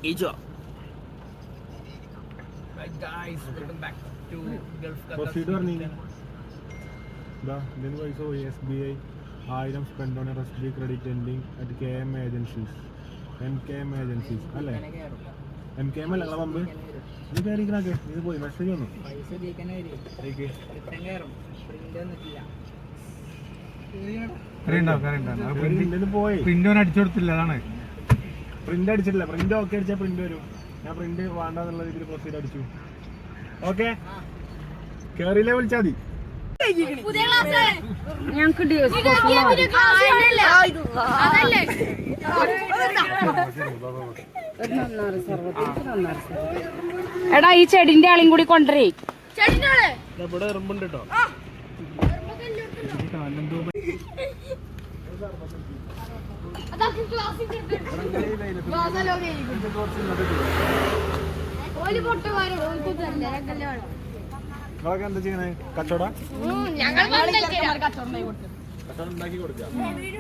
Ijo. Right guys, welcome back to Gulf Procedure ni. Then we saw SBI 1000 spent on a SBI credit lending at KM agencies. MKM agencies. അല്ലേ MKM അല്ല pump ഇത് കയറിക്കണൊക്കെ ഇത് പോയി message വന്നു പോയി print അടിച്ചു കൊടുത്തില്ല. അതാണ് പ്രിന്റ് അടിച്ചിട്ടില്ല. പ്രിന്റ് ഓക്കെ അടിച്ചാൽ പ്രിന്റ് വരും. ഞാൻ പ്രിന്റ് വേണ്ടെന്നുള്ള രീതിയിൽ പ്രൊസീഡ് അടിച്ചു. ഓക്കെ കേറിയില്ലേ വിളിച്ചാൽ മതി. എടാ ഈ ചെടിന്റെ ആളെയും കൂടി കൊണ്ടുവരേ. ഇവിടെ എറുമ്പുണ്ട് കേട്ടോ. നിങ്ങളൊക്കെ എന്താ ചെയ്യണേ? കച്ചവടം ഉണ്ടാക്കി കൊടുക്കുക.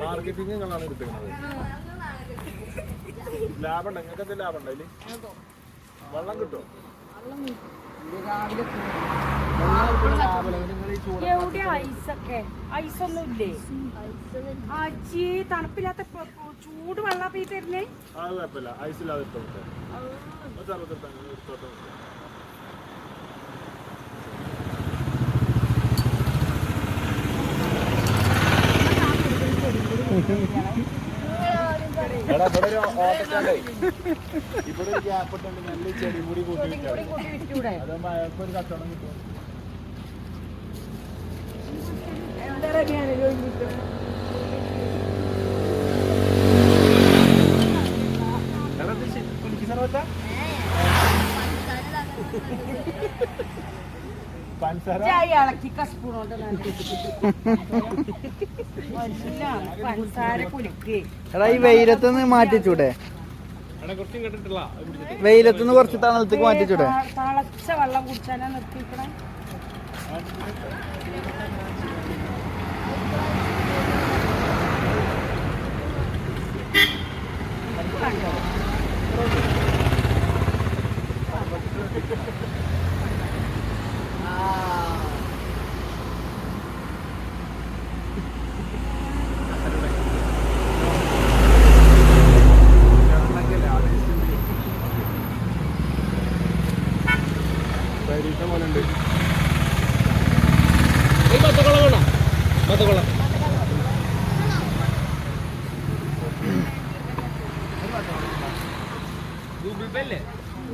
മാർക്കറ്റിംഗ് നിങ്ങളാണ് എടുക്കുന്നത്. ലാഭം ഉണ്ടോ? നിങ്ങൾക്ക് എന്താ ലാഭം ഉണ്ടോ? അതില് വെള്ളം കിട്ടുമോ? എവിടെ ഐസൊക്കെ? ഐസൊന്നുമില്ലേ? അജി തണുപ്പില്ലാത്ത ചൂട് വെള്ളം ഈ തരുന്നേ. അത് കുഴപ്പമില്ല. ഐസില്ലാതെ എടുത്തോട്ടെ. എടുത്തോട്ടെ. ഇവിടെ ഒരു ഗ്യാപ്പ് ഇട്ടുണ്ട്. നല്ല ചെടി കൂടി കൂട്ടി അതാകുമ്പോ അയാൾക്ക് ഒരു കച്ചവടം കിട്ടും. എടാ ഈ വെയിലത്തുനിന്ന് മാറ്റിച്ചൂടെ? വെയിലത്തുനിന്ന് കുറച്ച് തണലത്തേക്ക് മാറ്റിച്ചൂടെ? തളച്ച വെള്ളം കുടിച്ചാനാ നിർത്തിക്കണേ.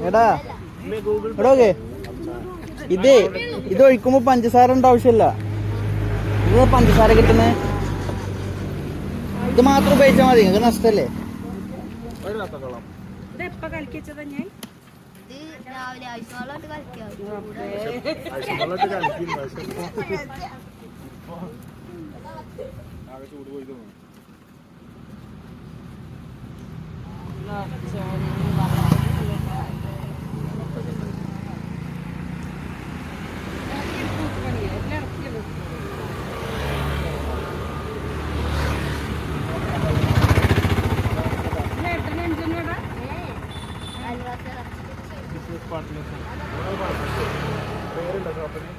എടാ എടോക്കെ ഇത് ഒഴിക്കുമ്പോ പഞ്ചസാരന്റെ ആവശ്യമില്ല. ഇത് പഞ്ചസാര കിട്ടുന്നേ ഇത് മാത്രം ഉപയോഗിച്ചാൽ മതി. നിങ്ങൾക്ക് നഷ്ടല്ലേ? ഇതെപ്പ കളിക്കച്ചതാ ഞാൻ ചൂട് പോയി തോന്നുന്നു. പേരുണ്ടോ ഷോപ്പിന്?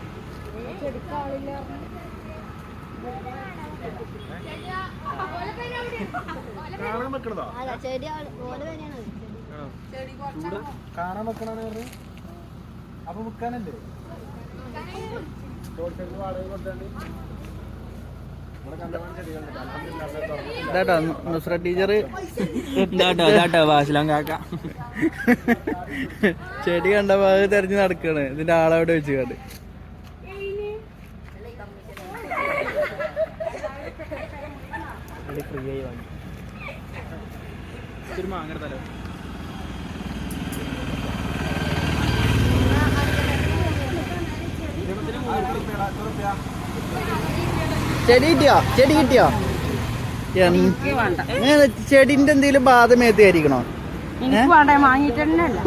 കാണാൻ വെക്കണതാ? ചൂട് കാണാൻ വെക്കണാണ് പറഞ്ഞു. അപ്പൊ വിൽക്കാനല്ലേ? റോഡ് വാടക കൊടുത്താണ്ട് ഇവിടെ കണ്ടമാനം ചെടികളുണ്ട്. ഇതാട്ടോ നുസ്ര ടീച്ചർ ചെടി കണ്ടപ്പോ അത് തെരഞ്ഞു നടക്കാണ്. ഇതിന്റെ ആളവിടെ വെച്ച് കണ്ട് ഫ്രീ ആയി വാങ്ങി ഇച്ചിരി മാങ്ങ തലോ. ചെടി കിട്ടിയോ? ചെടിന്റെ എന്തെങ്കിലും ബാധ മേത്തായിരിക്കണോ? എനിക്ക് വേണ്ട, വാങ്ങിയിട്ട് തന്നെ അല്ല.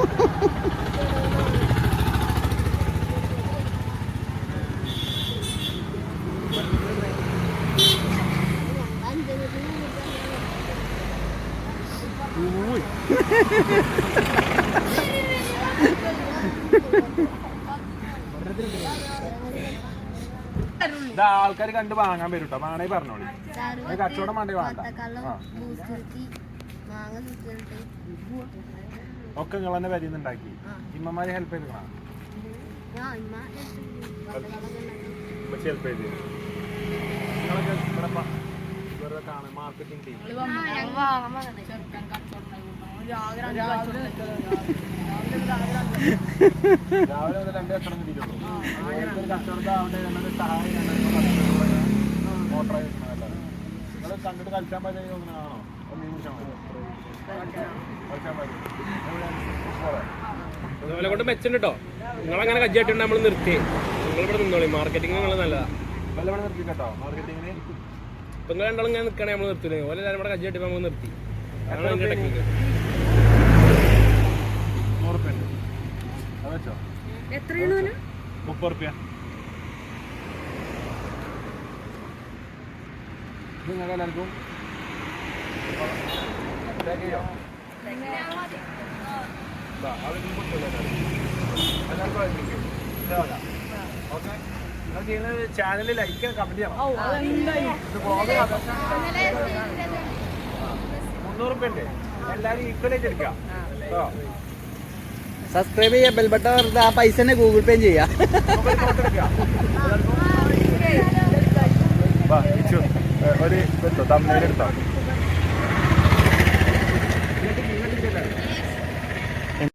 ആൾക്കാർ കണ്ട് വാങ്ങാൻ വരും കേട്ടോ. വാങ്ങണേ പറഞ്ഞോളി. കച്ചവടം വേണ്ടേ വേണ്ട. ഒക്കെ നിങ്ങൾ തന്നെ വരുന്നുണ്ടാക്കി. ഇമ്മമാര് ഹെൽപ്പ് ചെയ്തിക്കണോ? ഹെൽപ്പ് ചെയ്ത് നിങ്ങളൊക്കെ വെറുതെ കാണാൻ മാർക്കറ്റിംഗ് ടീം രാവിലെ മുതൽ 2 കച്ചവടം കിട്ടിയിട്ടുള്ളൂ. കച്ചവടം ആവണ്ടേ എന്നൊരു സഹായം ഓർഡർ ചെയ്തിട്ടുണ്ടല്ലോ. നിങ്ങൾ കണ്ടിട്ട് കളിച്ചാൻ പറ്റിയ തോന്നുന്നതാണോ? ഒന്ന് നിമിഷം കളിച്ചാൻ പറ്റും. അതുപോലെ കൊണ്ട് മെച്ചം കേട്ടോ. നിങ്ങളങ്ങനെ കജ്ജായിട്ടുണ്ട് നമ്മൾ നിർത്തി. നിങ്ങളിവിടെ നിന്നോളി. മാർക്കറ്റിംഗ് നിങ്ങൾ നല്ലതാ. വല്ലവിടെ നിർത്തി കേട്ടോ മാർക്കറ്റിങ്ങിന്. ഇപ്പം നിങ്ങൾ രണ്ടാളും ഇങ്ങനെ നിൽക്കണേ നമ്മൾ നിർത്തില്ല. ഓരോ എല്ലാവരും ഇവിടെ കജ്ജായിട്ട് നമ്മൾ നിർത്തി. അതാണ് അതിൻ്റെ ടെക്നിക്ക്. 100 റുപ്യ ഉണ്ട്. അത് വെച്ചോ. എത്രയാണ് 30 റുപ്യ. നിങ്ങൾക്ക് എല്ലാവർക്കും ചെയ്യോ? ഓക്കെ. നിങ്ങൾ ചെയ്യുന്നത് ചാനലിൽ ലൈക്ക് കമന്റ് ചെയ്യണം. 300 റുപ്യ ഉണ്ട്. എല്ലാവരും ഈക്വലായിട്ട് എടുക്കാം. സബ്സ്ക്രൈബ് ചെയ്യാ, ബെൽ ബട്ടൺ വെറുതെ ആ പൈസ തന്നെ ഗൂഗിൾ പേ ചെയ്യാം. ഒരു തമിഴിലെടുത്തോ.